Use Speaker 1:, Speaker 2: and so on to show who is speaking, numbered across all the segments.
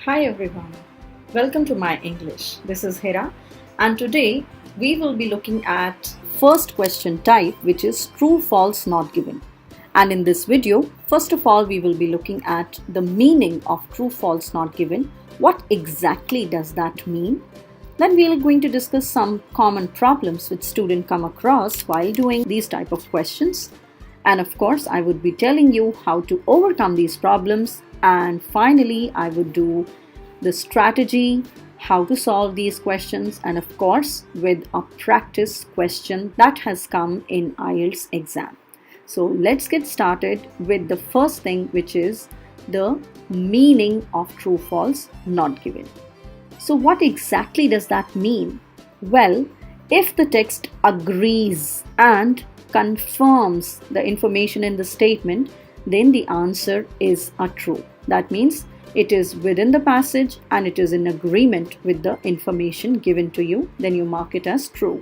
Speaker 1: Hi everyone, welcome to My English. This is Hira, and today we will be looking at first question type, which is true, false, not given. And in this video, first of all, we will be looking at the meaning of true, false, not given. What exactly does that mean? Then we are going to discuss some common problems which students come across while doing these type of questions. And of course, I would be telling you how to overcome these problems. And finally, I would do the strategy, how to solve these questions, and of course, with a practice question that has come in IELTS exam. So let's get started with the first thing, which is the meaning of true, false, not given. So what exactly does that mean? Well, if the text agrees and confirms the information in the statement, then the answer is a true. That means it is within the passage and it is in agreement with the information given to you, then you mark it as true.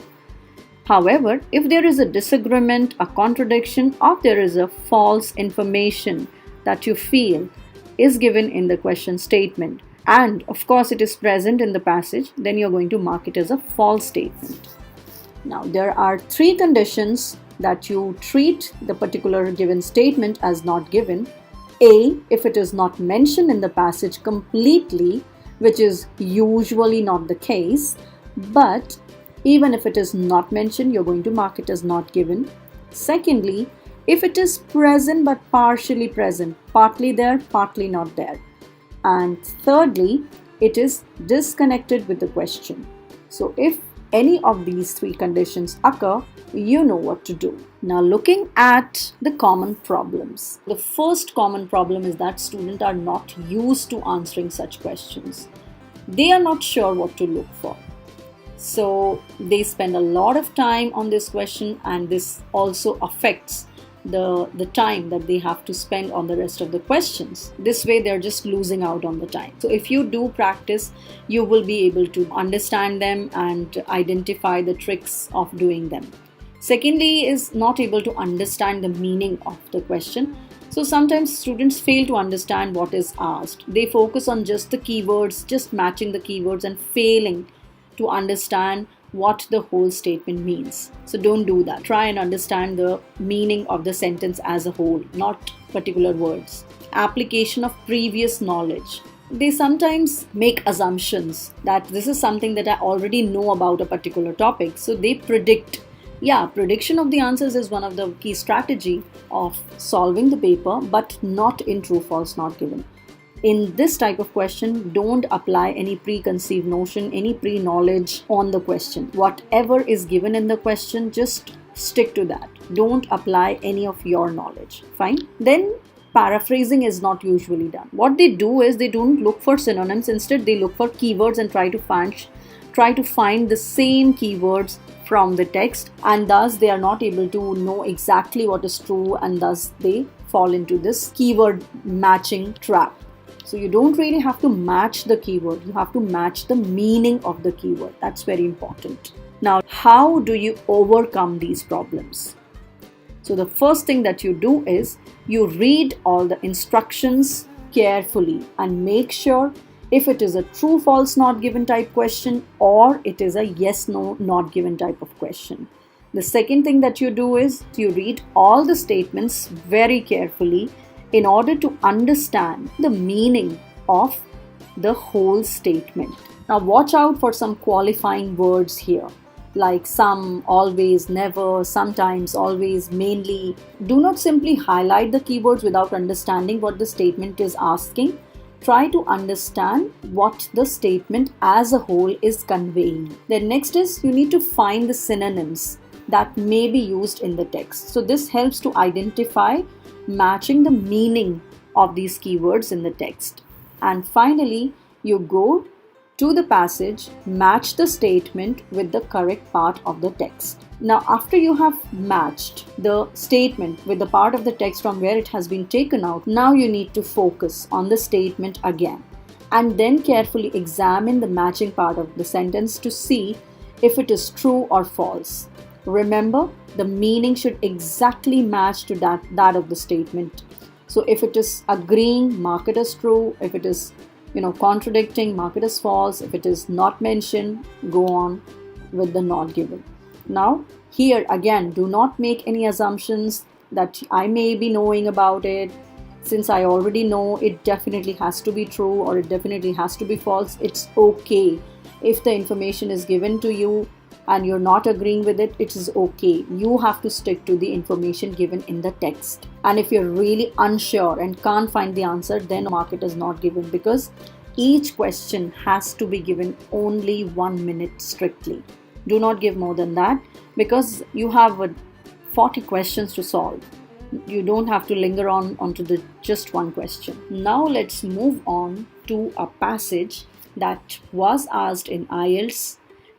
Speaker 1: However, if there is a disagreement, a contradiction, or there is a false information that you feel is given in the question statement, and of course it is present in the passage, then you're going to mark it as a false statement. Now, there are three conditions that you treat the particular given statement as not given. A, if it is not mentioned in the passage completely, which is usually not the case, but even if it is not mentioned, you're going to mark it as not given. Secondly, if it is present but partially present, partly there, partly not there. And thirdly, it is disconnected with the question. So if any of these three conditions occur, you know what to do. Now, looking at the common problems. The first common problem is that students are not used to answering such questions. They are not sure what to look for. So they spend a lot of time on this question, and this also affects the time that they have to spend on the rest of the questions. This way they're just losing out on the time. So if you do practice, you will be able to understand them and identify the tricks of doing them. Secondly is not able to understand the meaning of the question. So sometimes students fail to understand what is asked. They focus on just the keywords, just matching the keywords, and failing to understand what the whole statement means. So don't do that. Try and understand the meaning of the sentence as a whole, not particular words. Application of previous knowledge. They sometimes make assumptions that this is something that I already know about a particular topic. So they predict. Yeah, prediction of the answers is one of the key strategy of solving the paper, but not in true, false, not given. In this type of question, don't apply any preconceived notion, any pre-knowledge on the question. Whatever is given in the question, just stick to that. Don't apply any of your knowledge. Fine? Then paraphrasing is not usually done. What they do is they don't look for synonyms. Instead, they look for keywords and try to find the same keywords from the text, and thus they are not able to know exactly what is true, and thus they fall into this keyword matching trap. So you don't really have to match the keyword, you have to match the meaning of the keyword. That's very important. Now, how do you overcome these problems? So the first thing that you do is you read all the instructions carefully and make sure if it is a true, false, not given type question, or it is a yes, no, not given type of question. The second thing that you do is you read all the statements very carefully in order to understand the meaning of the whole statement. Now watch out for some qualifying words here, like some, always, never, sometimes, always, mainly. Do not simply highlight the keywords without understanding what the statement is asking. Try to understand what the statement as a whole is conveying. Then next is you need to find the synonyms that may be used in the text. So this helps to identify matching the meaning of these keywords in the text. And finally, you go to the passage, match the statement with the correct part of the text. Now, after you have matched the statement with the part of the text from where it has been taken out, now you need to focus on the statement again and then carefully examine the matching part of the sentence to see if it is true or false. Remember, the meaning should exactly match to that of the statement. So if it is agreeing, mark it as true. If it is contradicting, mark it as false. If it is not mentioned, go on with the not given. Now, here again, do not make any assumptions that I may be knowing about it. Since I already know, it definitely has to be true or it definitely has to be false. It's okay. If the information is given to you and you're not agreeing with it, it is okay. You have to stick to the information given in the text. And if you're really unsure and can't find the answer, then mark it as not given, because each question has to be given only 1 minute strictly. Do not give more than that, because you have 40 questions to solve. You don't have to linger onto the just one question. Now let's move on to a passage that was asked in IELTS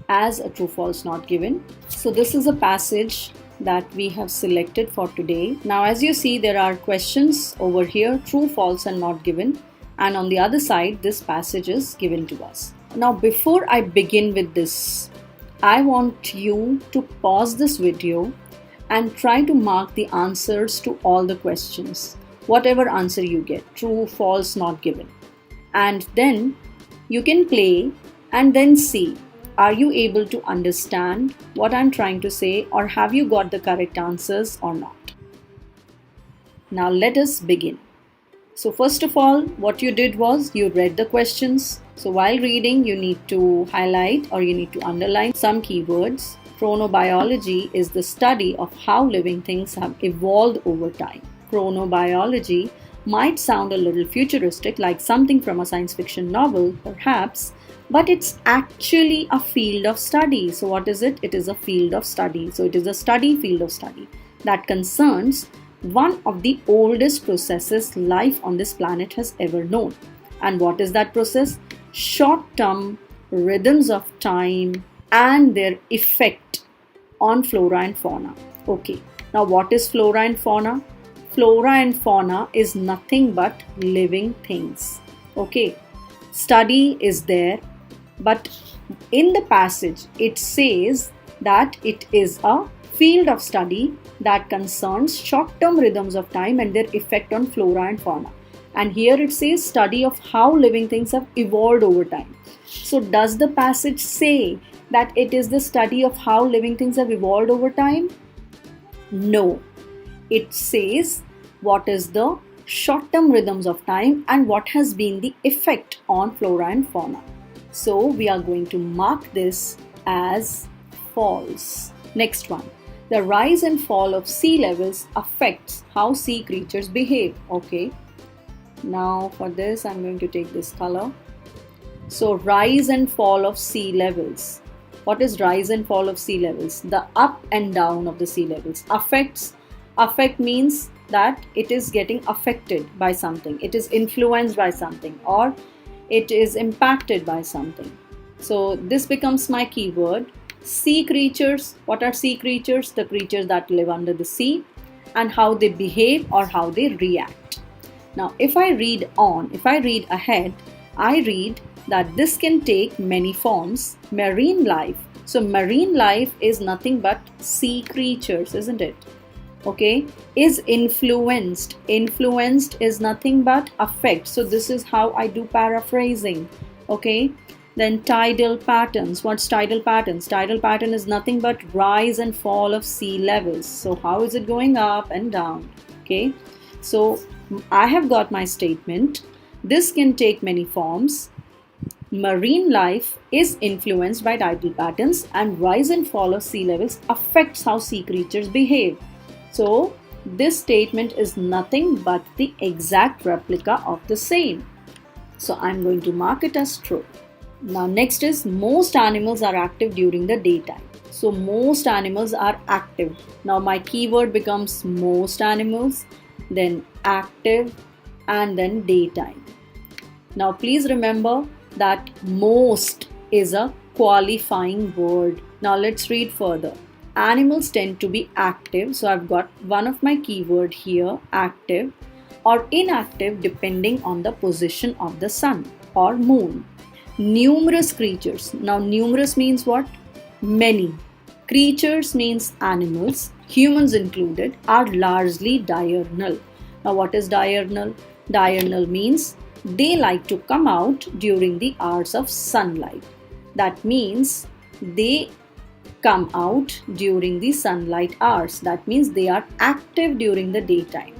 Speaker 1: as a true false not given. So this is a passage that we have selected for today. Now as you see, there are questions over here, true, false and not given, and on the other side this passage is given to us. Now before I begin with this, I want you to pause this video and try to mark the answers to all the questions, whatever answer you get, true, false, not given. And then you can play and then see, are you able to understand what I'm trying to say, or have you got the correct answers or not? Now let us begin. So first of all, what you did was you read the questions. So while reading, you need to highlight or you need to underline some keywords. Chronobiology is the study of how living things have evolved over time. Chronobiology might sound a little futuristic, like something from a science fiction novel, perhaps, but it's actually a field of study. So what is it? It is a field of study. So it is a field of study that concerns one of the oldest processes life on this planet has ever known. And what is that process? Short-term rhythms of time and their effect on flora and fauna. Okay, now what is flora and fauna? Flora and fauna is nothing but living things. Okay, study is there, but in the passage it says that it is a field of study that concerns short-term rhythms of time and their effect on flora and fauna. And here it says study of how living things have evolved over time. So does the passage say that it is the study of how living things have evolved over time? No. It says what is the short-term rhythms of time and what has been the effect on flora and fauna. So we are going to mark this as false. Next one. The rise and fall of sea levels affects how sea creatures behave. Okay. Now for this, I'm going to take this color. So rise and fall of sea levels. What is rise and fall of sea levels? The up and down of the sea levels. Affect means that it is getting affected by something. It is influenced by something, or it is impacted by something. So this becomes my keyword. Sea creatures. What are sea creatures? The creatures that live under the sea, and how they behave or how they react. Now if I read ahead, I read that this can take many forms. Marine life. So marine life is nothing but sea creatures, isn't it? Okay. Is influenced. Influenced is nothing but affect. So this is how I do paraphrasing. Okay. Then tidal patterns. What's tidal patterns? Tidal pattern is nothing but rise and fall of sea levels. So how is it going up and down? Okay. So I have got my statement. This can take many forms. Marine life is influenced by tidal patterns, and rise and fall of sea levels affects how sea creatures behave. So this statement is nothing but the exact replica of the same. So I'm going to mark it as true. Now next is most animals are active during the daytime. So most animals are active. Now my keyword becomes most animals, then active, and then daytime. Now please remember that most is a qualifying word. Now let's read further. Animals tend to be active. So I've got one of my keyword here, active, or inactive depending on the position of the sun or moon. Numerous creatures. Now numerous means what? Many. Creatures means animals, humans included, are largely diurnal. Now what is diurnal? Diurnal means they like to come out during the hours of sunlight. That means they come out during the sunlight hours. That means they are active during the daytime.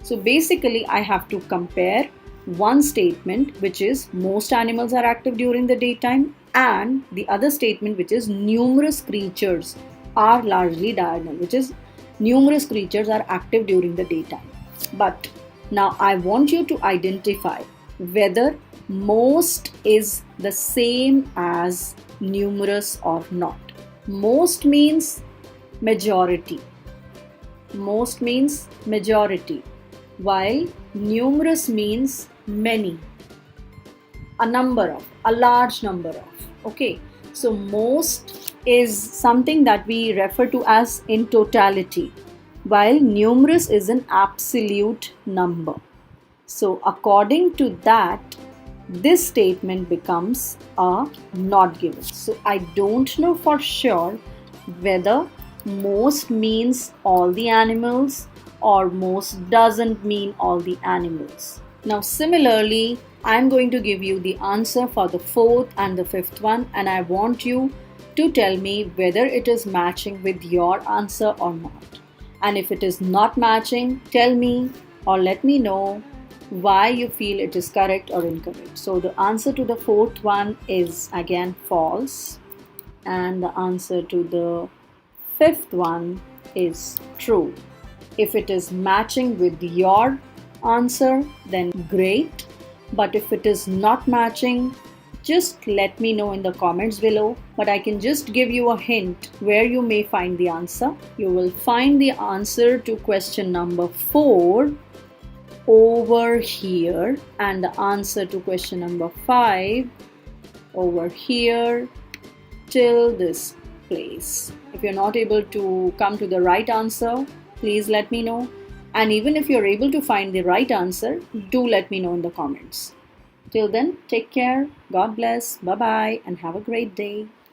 Speaker 1: So basically, I have to compare one statement, which is most animals are active during the daytime, and the other statement, which is numerous creatures are largely diurnal, which is numerous creatures are active during the daytime. But now I want you to identify whether most is the same as numerous or not. Most means majority. Most means majority, while numerous means many, a number of, a large number of. Okay, so most is something that we refer to as in totality, while numerous is an absolute number. So according to that, this statement becomes a not given. So I don't know for sure whether most means all the animals or most doesn't mean all the animals. Now similarly, I'm going to give you the answer for the fourth and the fifth one, and I want you to tell me whether it is matching with your answer or not. And if it is not matching, tell me or let me know why you feel it is correct or incorrect. So the answer to the fourth one is again false, and the answer to the fifth one is true. If it is matching with your answer, then great. But if it is not matching, just let me know in the comments below. But I can just give you a hint where you may find the answer. You will find the answer to question number 4 over here, and the answer to question number 5 over here till this place. If you're not able to come to the right answer, please let me know. And even if you're able to find the right answer, do let me know in the comments. Till then, take care, God bless, bye bye, and have a great day.